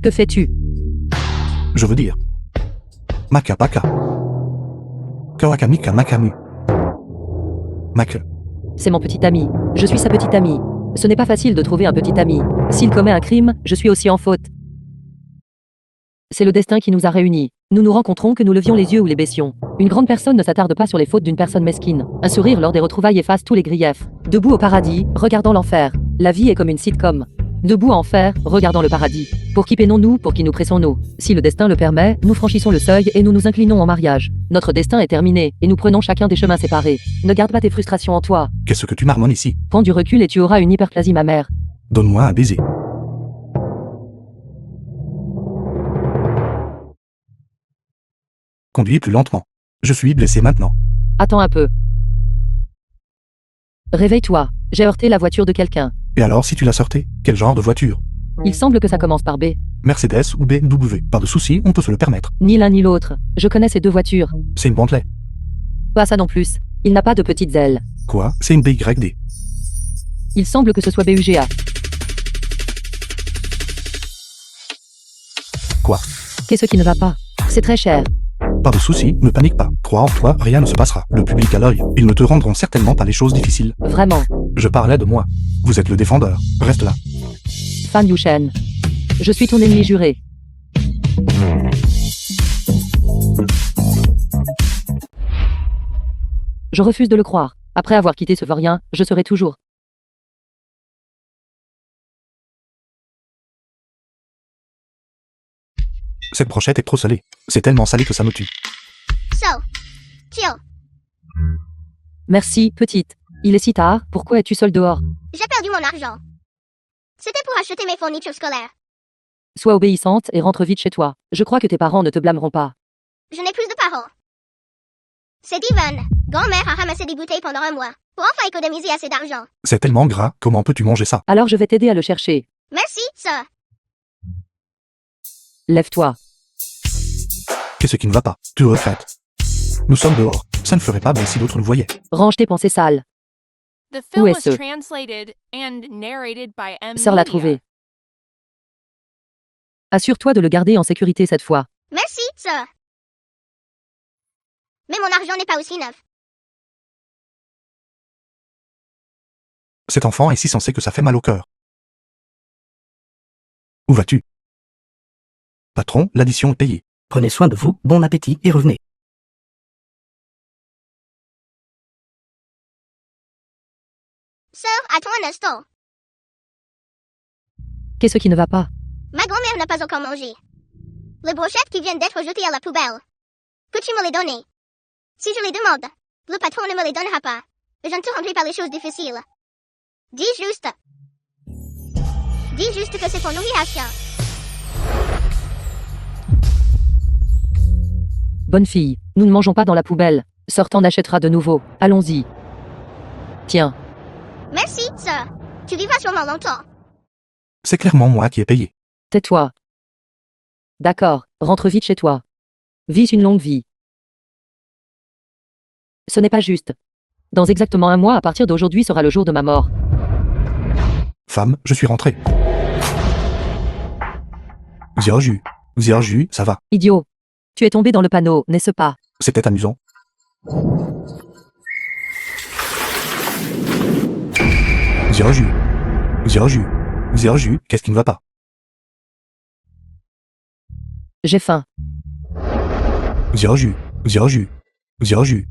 A: Que fais-tu?
D: Je veux dire. Maka Paka. Kawakamika Makamu. Maka.
A: C'est mon petit ami. Je suis sa petite amie. Ce n'est pas facile de trouver un petit ami. S'il commet un crime, je suis aussi en faute. C'est le destin qui nous a réunis. Nous nous rencontrons que nous levions les yeux ou les baissions. Une grande personne ne s'attarde pas sur les fautes d'une personne mesquine. Un sourire lors des retrouvailles efface tous les griefs. Debout au paradis, regardant l'enfer. La vie est comme une sitcom. Debout en enfer, regardant le paradis. Pour qui peinons-nous, pour qui nous pressons-nous? Si le destin le permet, nous franchissons le seuil et nous nous inclinons en mariage. Notre destin est terminé, et nous prenons chacun des chemins séparés. Ne garde pas tes frustrations en toi.
D: Qu'est-ce que tu marmonnes ici?
A: Prends du recul et tu auras une hyperplasie mammaire.
D: Donne-moi un baiser. Conduis plus lentement. Je suis blessé maintenant.
A: Attends un peu. Réveille-toi. J'ai heurté la voiture de quelqu'un.
D: Et alors si tu l'as sorti? Quel genre de voiture?
A: Il semble que ça commence par B.
D: Mercedes ou BMW? Pas de souci, on peut se le permettre.
A: Ni l'un ni l'autre. Je connais ces deux voitures.
D: C'est une Bentley.
A: Pas ça non plus. Il n'a pas de petites ailes.
D: Quoi? C'est une BYD.
A: Il semble que ce soit BUGA.
D: Quoi?
A: Qu'est-ce qui ne va pas? C'est très cher.
D: Pas de souci, ne panique pas. Crois en toi, rien ne se passera. Le public a l'œil. Ils ne te rendront certainement pas les choses difficiles.
A: Vraiment.
D: Je parlais de moi. Vous êtes le défendeur. Reste là.
A: Fan Yushen. Je suis ton ennemi juré. Je refuse de le croire. Après avoir quitté ce vaurien, je serai toujours.
D: Cette brochette est trop salée. C'est tellement salé que ça me tue.
C: So, chill.
A: Merci, petite. Il est si tard, pourquoi es-tu seule dehors?
C: J'ai perdu mon argent. C'était pour acheter mes fournitures scolaires.
A: Sois obéissante et rentre vite chez toi. Je crois que tes parents ne te blâmeront pas.
C: Je n'ai plus de parents. C'est Ivan. Grand-mère a ramassé des bouteilles pendant un mois, pour enfin économiser assez d'argent.
D: C'est tellement gras, comment peux-tu manger ça?
A: Alors je vais t'aider à le chercher.
C: Merci, sir.
A: Lève-toi.
D: Qu'est-ce qui ne va pas? Tu regrettes. Nous sommes dehors. Ça ne ferait pas bien si d'autres nous voyaient.
A: Range tes pensées sales.
G: The
A: Où
G: film
A: est
G: was
A: ce?
G: translated and narrated by M.
A: Sœur l'a
G: Media.
A: trouvé. Assure-toi de le garder en sécurité cette fois.
C: Merci, sir. Mais mon argent n'est pas aussi neuf.
D: Cet enfant est si sensé que ça fait mal au cœur. Où vas-tu? Patron, l'addition est payée.
B: Prenez soin de vous, bon appétit et revenez.
C: Sir, attends un instant.
A: Qu'est-ce qui ne va pas?
C: Ma grand-mère n'a pas encore mangé. Les brochettes qui viennent d'être jetées à la poubelle. Peux-tu me les donner? Si je les demande, le patron ne me les donnera pas. Je ne te rendrai pas les choses difficiles. Dis juste que c'est pour nourrir un chien.
A: Bonne fille, nous ne mangeons pas dans la poubelle. Sortant achètera de nouveau. Allons-y. Tiens,
C: Merci, sir. Tu vivras sûrement longtemps.
D: C'est clairement moi qui ai payé.
A: tais-toi. D'accord, rentre vite chez toi. Vis une longue vie. Ce n'est pas juste. Dans exactement un mois à partir d'aujourd'hui sera le jour de ma mort.
D: Femme, je suis rentré. Zirju, ça va.
A: Idiot. Tu es tombé dans le panneau, n'est-ce pas?
D: C'était amusant. Zirju, qu'est-ce qui ne va pas?
A: J'ai faim.
D: Zirju.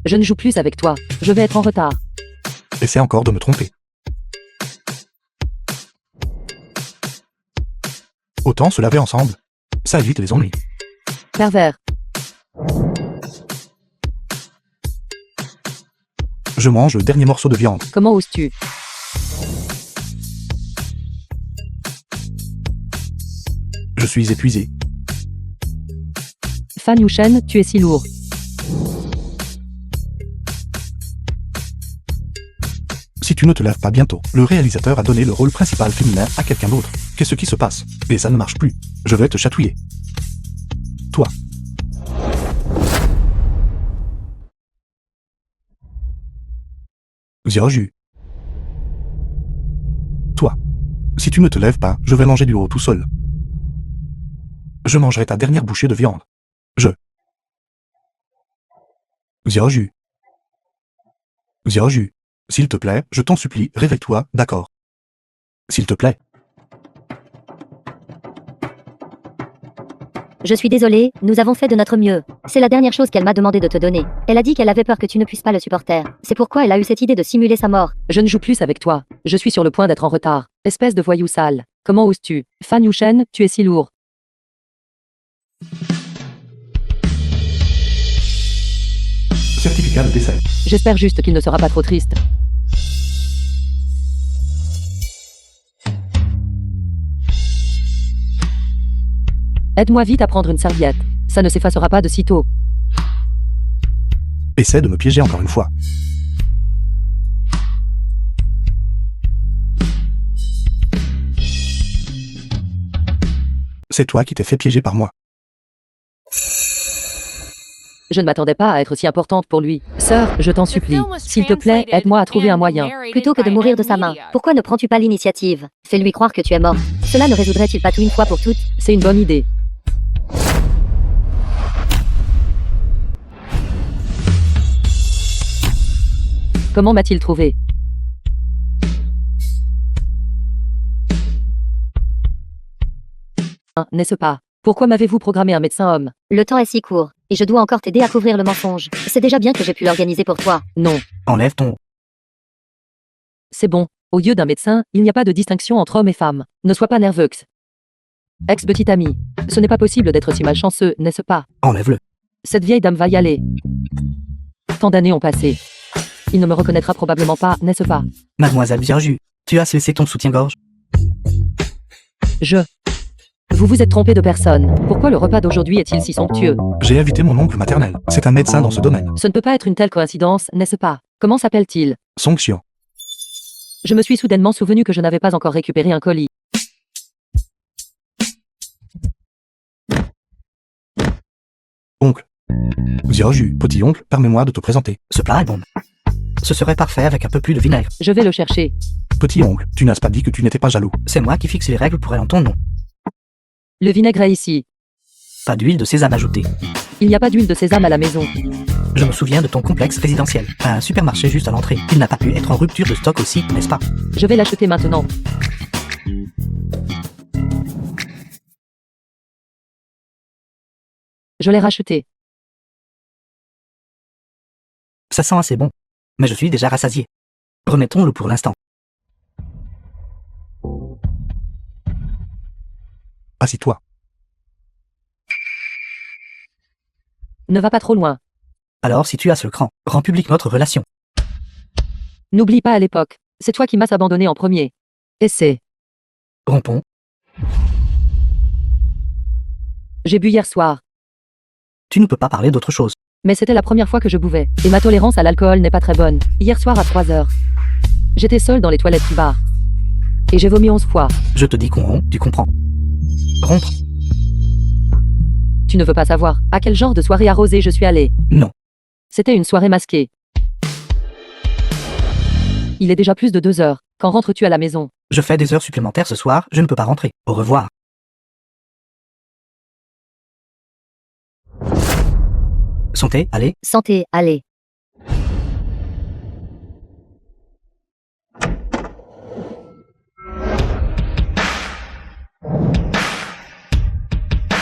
A: Je ne joue plus avec toi. Je vais être en retard.
D: Essaie encore de me tromper. Autant se laver ensemble. Ça évite les ennuis.
A: Pervers.
D: Je mange le dernier morceau de viande.
A: Comment oses-tu?
D: Je suis épuisé.
A: Fan Yushen, tu es si lourd.
D: Si tu ne te lèves pas bientôt, le réalisateur a donné le rôle principal féminin à quelqu'un d'autre. Qu'est-ce qui se passe? Et ça ne marche plus. Je vais te chatouiller. Toi. Zirju. Toi. Si tu ne te lèves pas, je vais manger du haut tout seul. Je mangerai ta dernière bouchée de viande. Zirju. S'il te plaît, je t'en supplie, réveille-toi, d'accord? S'il te plaît.
E: Je suis désolée, nous avons fait de notre mieux. C'est la dernière chose qu'elle m'a demandé de te donner. Elle a dit qu'elle avait peur que tu ne puisses pas le supporter. C'est pourquoi elle a eu cette idée de simuler sa mort.
A: Je ne joue plus avec toi. Je suis sur le point d'être en retard. Espèce de voyou sale. Comment oses-tu? Fan Yushen, tu es si lourd.
D: Certificat de décès.
A: J'espère juste qu'il ne sera pas trop triste. Aide-moi vite à prendre une serviette. Ça ne s'effacera pas de sitôt.
D: Essaie de me piéger encore une fois. C'est toi qui t'es fait piéger par moi.
A: Je ne m'attendais pas à être si importante pour lui. Sœur, je t'en supplie. S'il te plaît, aide-moi à trouver un moyen.
E: Plutôt que de mourir de sa main, pourquoi ne prends-tu pas l'initiative? Fais-lui croire que tu es mort. Cela ne résoudrait-il pas tout une fois pour toutes?
A: C'est une bonne idée. Comment m'a-t-il trouvé? N'est-ce pas? Pourquoi m'avez-vous programmé un médecin homme?
E: Le temps est si court, et je dois encore t'aider à couvrir le mensonge. C'est déjà bien que j'ai pu l'organiser pour toi.
A: Non,
B: Enlève ton...
A: c'est bon. Au lieu d'un médecin, il n'y a pas de distinction entre hommes et femmes. Ne sois pas nerveux. Ex-petit ami. Ce n'est pas possible d'être si malchanceux, n'est-ce pas?
B: Enlève-le.
A: Cette vieille dame va y aller. Tant d'années ont passé. Il ne me reconnaîtra probablement pas, n'est-ce pas?
B: Mademoiselle Virju, tu as laissé ton soutien-gorge?
A: Vous vous êtes trompé de personne. Pourquoi le repas d'aujourd'hui est-il si somptueux?
D: J'ai invité mon oncle maternel. C'est un médecin dans ce domaine.
A: Ce ne peut pas être une telle coïncidence, n'est-ce pas? Comment s'appelle-t-il?
D: Song Xiao.
A: Je me suis soudainement souvenu que je n'avais pas encore récupéré un colis.
D: Oncle. Xiaoju, petit oncle, permets-moi de te présenter.
B: Ce plat est bon. Ce serait parfait avec un peu plus de vinaigre.
A: Je vais le chercher.
D: Petit oncle, tu n'as pas dit que tu n'étais pas jaloux.
B: C'est moi qui fixe les règles pour elle en ton nom.
A: Le vinaigre est ici.
B: Pas d'huile de sésame ajoutée.
A: Il n'y a pas d'huile de sésame à la maison.
B: Je me souviens de ton complexe résidentiel. À un supermarché juste à l'entrée. Il n'a pas pu être en rupture de stock aussi, n'est-ce pas?
A: Je vais l'acheter maintenant. Je l'ai racheté.
B: Ça sent assez bon. Mais je suis déjà rassasié. Remettons-le pour l'instant.
D: Assis-toi.
A: Ne va pas trop loin.
B: Alors si tu as ce cran, rends public notre relation.
A: N'oublie pas à l'époque. C'est toi qui m'as abandonné en premier. Et c'est...
B: Rompons.
A: J'ai bu hier soir.
B: Tu ne peux pas parler d'autre chose.
A: Mais c'était la première fois que je buvais. Et ma tolérance à l'alcool n'est pas très bonne. Hier soir à 3 heures. J'étais seule dans les toilettes du bar. Et j'ai vomi 11 fois.
B: Je te dis qu'on rompt, tu comprends. Rompre?
A: Tu ne veux pas savoir à quel genre de soirée arrosée je suis allée.
B: Non.
A: C'était une soirée masquée. Il est déjà plus de 2 heures. Quand rentres-tu à la maison?
B: Je fais des heures supplémentaires ce soir, je ne peux pas rentrer. Au revoir. Santé, allez.
E: Santé, allez.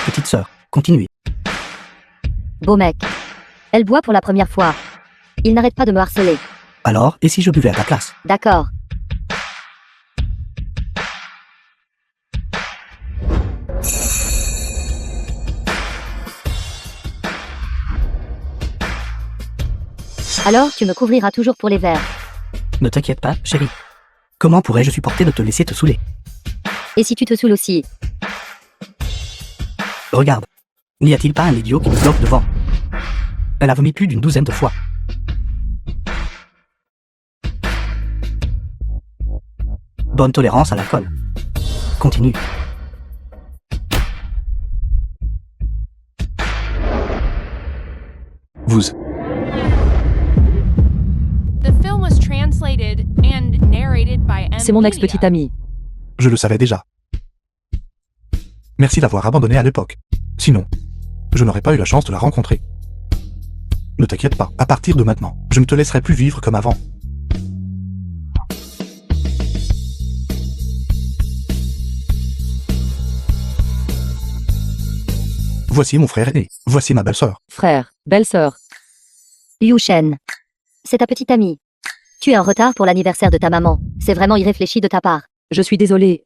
B: Petite sœur, continuez.
E: Beau mec. Elle boit pour la première fois. Il n'arrête pas de me harceler.
B: Alors, et si je buvais à ta place?
E: D'accord. Alors, tu me couvriras toujours pour les verres.
B: Ne t'inquiète pas, chérie. Comment pourrais-je supporter de te laisser te saouler?
E: Et si tu te saoules aussi?
B: Regarde. N'y a-t-il pas un idiot qui me bloque devant? Elle a vomi plus d'une 12aine de fois. Bonne tolérance à l'alcool. Continue.
D: Vous.
G: The film was translated and narrated by M.
A: C'est mon ex-petite amie.
D: Je le savais déjà. Merci d'avoir abandonné à l'époque. Sinon, je n'aurais pas eu la chance de la rencontrer. Ne t'inquiète pas, à partir de maintenant, je ne te laisserai plus vivre comme avant. Voici mon frère aîné. Voici ma belle-sœur.
A: Frère, belle-sœur.
E: Liu Shen. C'est ta petite amie. Tu es en retard pour l'anniversaire de ta maman. C'est vraiment irréfléchi de ta part.
A: Je suis désolée,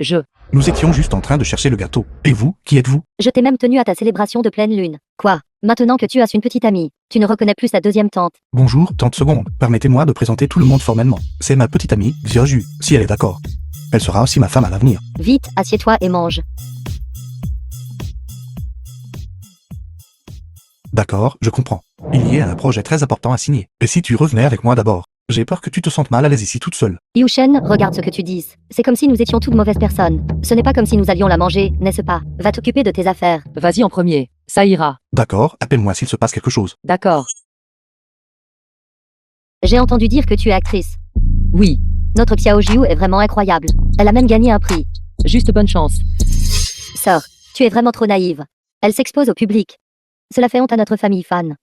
D: Nous étions juste en train de chercher le gâteau. Et vous, qui êtes-vous?
E: Je t'ai même tenu à ta célébration de pleine lune. Quoi? Maintenant que tu as une petite amie, tu ne reconnais plus sa deuxième tante.
D: Bonjour, tante seconde. Permettez-moi de présenter tout le monde formellement. C'est ma petite amie, Xiaoju, si elle est d'accord. Elle sera aussi ma femme à l'avenir.
E: Vite, assieds-toi et mange.
D: D'accord, je comprends. Il y a un projet très important à signer. Et si tu revenais avec moi d'abord? J'ai peur que tu te sentes mal à l'aise ici toute seule.
E: Liu Shen, regarde ce que tu dis. C'est comme si nous étions toutes mauvaises personnes. Ce n'est pas comme si nous allions la manger, n'est-ce pas? Va t'occuper de tes affaires.
A: Vas-y en premier. Ça ira.
D: D'accord, appelle-moi s'il se passe quelque chose.
A: D'accord.
E: J'ai entendu dire que tu es actrice.
A: Oui.
E: Notre Xiaojiu est vraiment incroyable. Elle a même gagné un prix.
A: Juste bonne chance.
E: Sœur, tu es vraiment trop naïve. Elle s'expose au public. Cela fait honte à notre famille fan.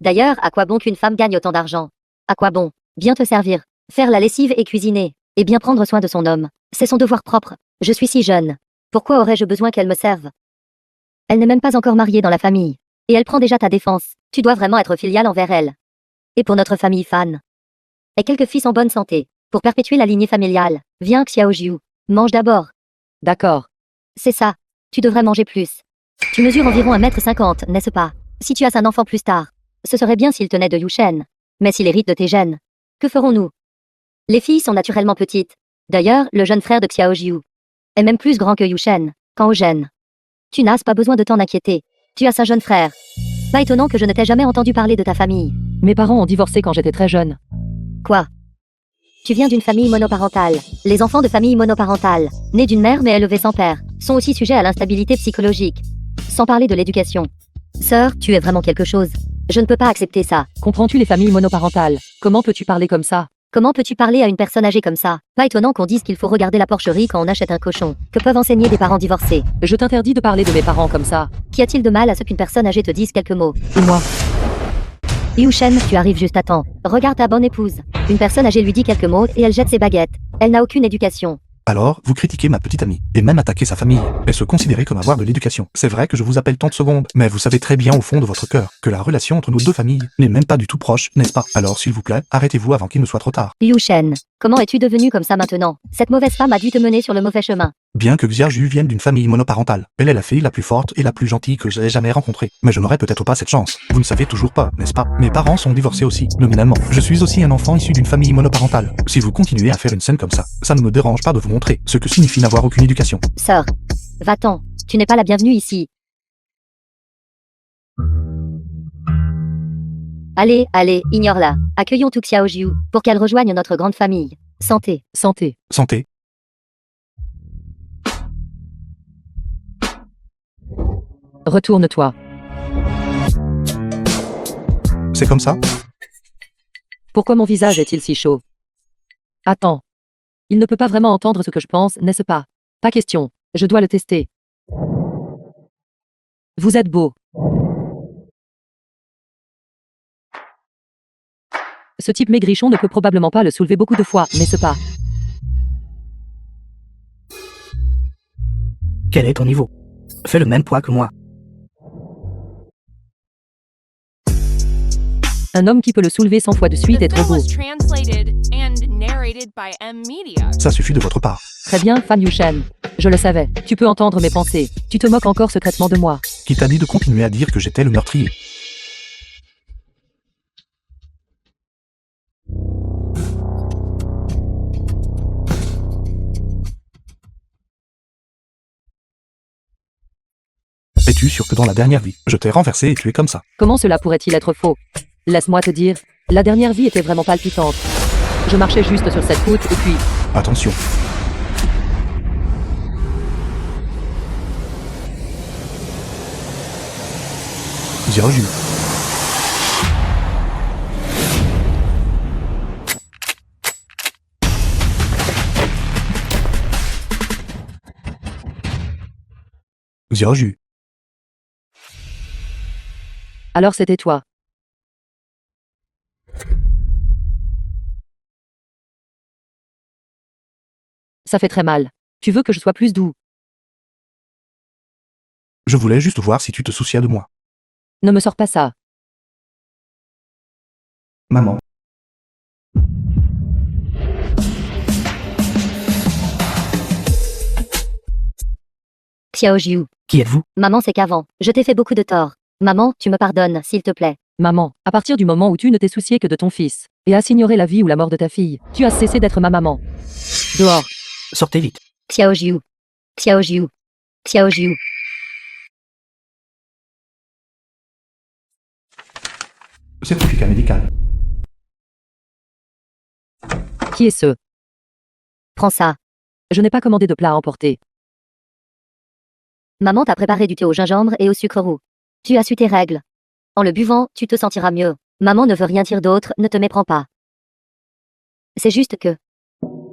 E: D'ailleurs, à quoi bon qu'une femme gagne autant d'argent? À quoi bon? Bien te servir, faire la lessive et cuisiner, et bien prendre soin de son homme. C'est son devoir propre. Je suis si jeune. Pourquoi aurais-je besoin qu'elle me serve? Elle n'est même pas encore mariée dans la famille. Et elle prend déjà ta défense. Tu dois vraiment être filiale envers elle. Et pour notre famille fan. Et quelques fils en bonne santé. Pour perpétuer la lignée familiale. Viens, Xiaojiu. Mange d'abord.
A: D'accord.
E: C'est ça. Tu devrais manger plus. Tu mesures environ 1,50 m, n'est-ce pas? Si tu as un enfant plus tard, ce serait bien s'il tenait de Yushen. Mais s'il hérite de tes gènes, que ferons-nous? Les filles sont naturellement petites. D'ailleurs, le jeune frère de Xiaojiu est même plus grand que Yushen, quant aux gènes. Tu n'as pas besoin de t'en inquiéter. Tu as un jeune frère. Pas étonnant que je ne t'ai jamais entendu parler de ta famille.
A: Mes parents ont divorcé quand j'étais très jeune.
E: Quoi? Tu viens d'une famille monoparentale. Les enfants de famille monoparentale, nés d'une mère mais élevés sans père, sont aussi sujets à l'instabilité psychologique. Sans parler de l'éducation. Sœur, tu es vraiment quelque chose. Je ne peux pas accepter ça.
A: Comprends-tu les familles monoparentales? Comment peux-tu parler comme ça?
E: Comment peux-tu parler à une personne âgée comme ça? Pas étonnant qu'on dise qu'il faut regarder la porcherie quand on achète un cochon. Que peuvent enseigner des parents divorcés?
A: Je t'interdis de parler de mes parents comme ça.
E: Qu'y a-t-il de mal à ce qu'une personne âgée te dise quelques mots?
A: Et moi?
E: Yushen, tu arrives juste à temps. Regarde ta bonne épouse. Une personne âgée lui dit quelques mots et elle jette ses baguettes. Elle n'a aucune éducation.
D: Alors, vous critiquez ma petite amie, et même attaquez sa famille, et se considérer comme avoir de l'éducation. C'est vrai que je vous appelle tant de secondes, mais vous savez très bien au fond de votre cœur que la relation entre nos deux familles n'est même pas du tout proche, n'est-ce pas? Alors s'il vous plaît, arrêtez-vous avant qu'il ne soit trop tard.
E: Yushen, comment es-tu devenu comme ça maintenant? Cette mauvaise femme a dû te mener sur le mauvais chemin.
D: Bien que Xiaoju vienne d'une famille monoparentale, elle est la fille la plus forte et la plus gentille que j'ai jamais rencontrée. Mais je n'aurai peut-être pas cette chance. Vous ne savez toujours pas, n'est-ce pas? Mes parents sont divorcés aussi, nominalement. Je suis aussi un enfant issu d'une famille monoparentale. Si vous continuez à faire une scène comme ça ne me dérange pas de vous montrer ce que signifie n'avoir aucune éducation.
E: Sœur, va-t'en. Tu n'es pas la bienvenue ici. Allez, allez, ignore-la. Accueillons tout Xiaojiu pour qu'elle rejoigne notre grande famille. Santé.
A: Santé.
D: Santé.
A: Retourne-toi.
D: C'est comme ça?
A: Pourquoi mon visage est-il si chaud? Attends. Il ne peut pas vraiment entendre ce que je pense, n'est-ce pas? Pas question. Je dois le tester. Vous êtes beau. Ce type maigrichon ne peut probablement pas le soulever beaucoup de fois, n'est-ce pas?
B: Quel est ton niveau? Fais le même poids que moi.
A: Un homme qui peut le soulever 100 fois de suite
G: The
A: est trop
G: film
A: beau.
G: was translated and narrated by M Media.
D: Ça suffit de votre part.
A: Très bien, Fan Yushen. Je le savais. Tu peux entendre mes pensées. Tu te moques encore secrètement de moi.
D: Qui t'a dit de continuer à dire que j'étais le meurtrier? Es-tu sûr que dans la dernière vie, je t'ai renversé et tu es comme ça?
A: Comment cela pourrait-il être faux? Laisse-moi te dire, la dernière vie était vraiment palpitante. Je marchais juste sur cette route et puis...
D: Attention. Xiaoju. Xiaoju.
A: Alors c'était toi. Ça fait très mal. Tu veux que je sois plus doux?
D: Je voulais juste voir si tu te souciais de moi.
A: Ne me sors pas ça.
D: Maman.
E: Xiaojiu.
B: Qui êtes-vous?
E: Maman, c'est qu'avant, je t'ai fait beaucoup de tort. Maman, tu me pardonnes, s'il te plaît.
A: Maman, à partir du moment où tu ne t'es soucié que de ton fils, et as ignoré la vie ou la mort de ta fille, tu as cessé d'être ma maman. Dehors.
B: Sortez vite.
E: Xiaojiu. Xiaojiu. Xiaojiu.
D: Certificat médical.
A: Qui est ce?
E: Prends ça.
A: Je n'ai pas commandé de plat à emporter.
E: Maman t'a préparé du thé au gingembre et au sucre roux. Tu as su tes règles. En le buvant, tu te sentiras mieux. Maman ne veut rien dire d'autre, ne te méprends pas. C'est juste que...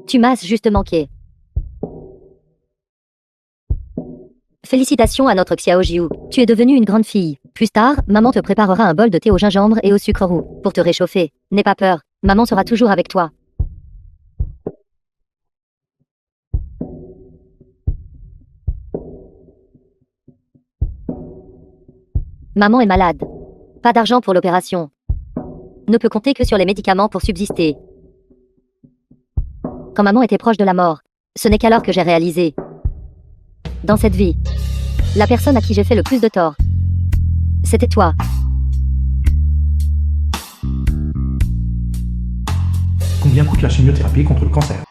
E: Tu m'as juste manqué. Félicitations à notre Xiaojiu. Tu es devenue une grande fille. Plus tard, maman te préparera un bol de thé au gingembre et au sucre roux pour te réchauffer. N'aie pas peur. Maman sera toujours avec toi. Maman est malade. Pas d'argent pour l'opération. Ne peut compter que sur les médicaments pour subsister. Quand maman était proche de la mort, ce n'est qu'alors que j'ai réalisé. Dans cette vie, la personne à qui j'ai fait le plus de tort, c'était toi.
D: Combien coûte la chimiothérapie contre le cancer?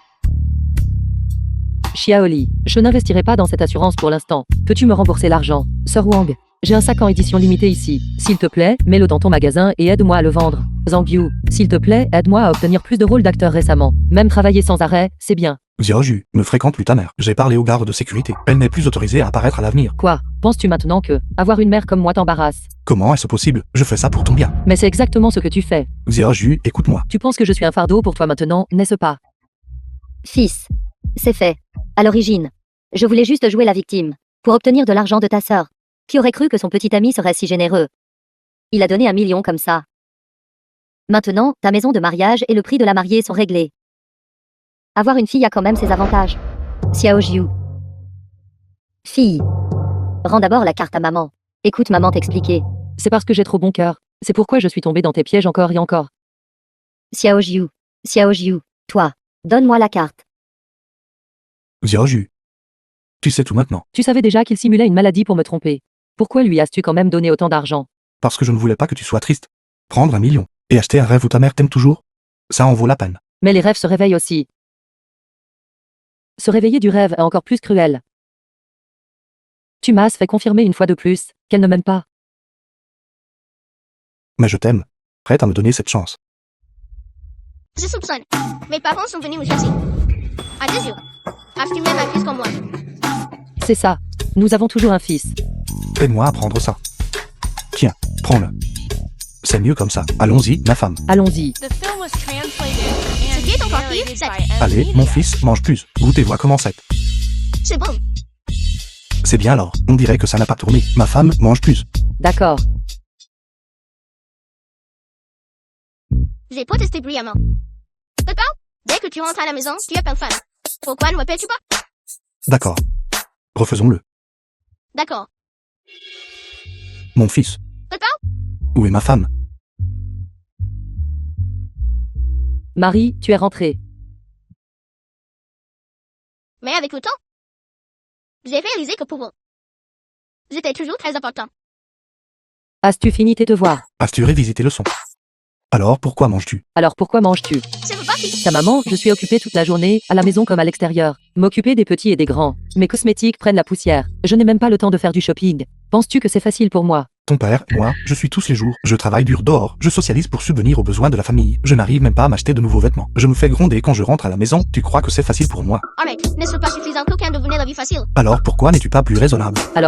A: Xiaoli, je n'investirai pas dans cette assurance pour l'instant. Peux-tu me rembourser l'argent? Sœur Wang, j'ai un sac en édition limitée ici. S'il te plaît, mets-le dans ton magasin et aide-moi à le vendre. Zhang Yu, s'il te plaît, aide-moi à obtenir plus de rôles d'acteur récemment. Même travailler sans arrêt, c'est bien.
D: Xiaoju, ne fréquente plus ta mère. J'ai parlé aux gardes de sécurité. Elle n'est plus autorisée à apparaître à l'avenir.
A: Quoi? Penses-tu maintenant que avoir une mère comme moi t'embarrasse?
D: Comment est-ce possible? Je fais ça pour ton bien.
A: Mais c'est exactement ce que tu fais.
D: Xiaoju, écoute-moi.
A: Tu penses que je suis un fardeau pour toi maintenant, n'est-ce pas?
E: Fils, c'est fait. À l'origine, je voulais juste jouer la victime, pour obtenir de l'argent de ta sœur. Qui aurait cru que son petit ami serait si généreux? Il a donné 1 million comme ça. Maintenant, ta maison de mariage et le prix de la mariée sont réglés. Avoir une fille a quand même ses avantages. Xiaojiu. Fille. Rends d'abord la carte à maman. Écoute maman t'expliquer.
A: C'est parce que j'ai trop bon cœur. C'est pourquoi je suis tombée dans tes pièges encore et encore.
E: Xiaojiu. Xiaojiu. Toi. Donne-moi la carte.
D: Xiaoju. Tu sais tout maintenant.
A: Tu savais déjà qu'il simulait une maladie pour me tromper. Pourquoi lui as-tu quand même donné autant d'argent?
D: Parce que je ne voulais pas que tu sois triste. Prendre 1 million et acheter un rêve où ta mère t'aime toujours, ça en vaut la peine.
A: Mais les rêves se réveillent aussi. Se réveiller du rêve est encore plus cruel. Tu m'as fait confirmer une fois de plus qu'elle ne m'aime pas.
D: Mais je t'aime. Prête à me donner cette chance.
C: Je soupçonne. Mes parents sont venus me chercher. À 2 jours. As-tu même un fils comme moi?
A: C'est ça. Nous avons toujours un fils.
D: Aide-moi à prendre ça. Tiens, prends-le. C'est mieux comme ça. Allons-y, ma femme.
A: Allons-y.
G: The film was translated
C: Ce qui est encore
G: and
C: pire,
G: narrated
C: c'est-
G: by
D: Allez, mon fils, mange plus. Goûte et vois comment c'est.
C: C'est bon.
D: C'est bien alors. On dirait que ça n'a pas tourné. Ma femme, mange plus.
A: D'accord.
C: J'ai protesté bruyamment. Papa, dès que tu rentres à la maison, tu appelles femme. Pourquoi ne m'appelles-tu pas?
D: D'accord. Refaisons-le.
C: D'accord.
D: Mon fils.
C: Papa,
D: Où est ma femme?
A: Marie, tu es rentrée.
C: mais avec le temps, j'ai réalisé que pour vous, j'étais toujours très important.
A: As-tu fini tes devoirs?
D: As-tu révisé tes leçons? Alors pourquoi manges-tu?
A: Alors pourquoi manges-tu?
C: C'est reparti.
A: Ta maman, je suis occupée toute la journée, à la maison comme à l'extérieur. M'occuper des petits et des grands. Mes cosmétiques prennent la poussière. Je n'ai même pas le temps de faire du shopping. Penses-tu que c'est facile pour moi?
D: Ton père et moi, je suis tous les jours. Je travaille dur dehors. Je socialise pour subvenir aux besoins de la famille. Je n'arrive même pas à m'acheter de nouveaux vêtements. Je me fais gronder quand je rentre à la maison. Tu crois que c'est facile pour moi?
C: Arrête, n'est-ce pas suffisant qu'aucun devenait la vie facile?
D: Alors pourquoi n'es-tu pas plus raisonnable?
A: Alors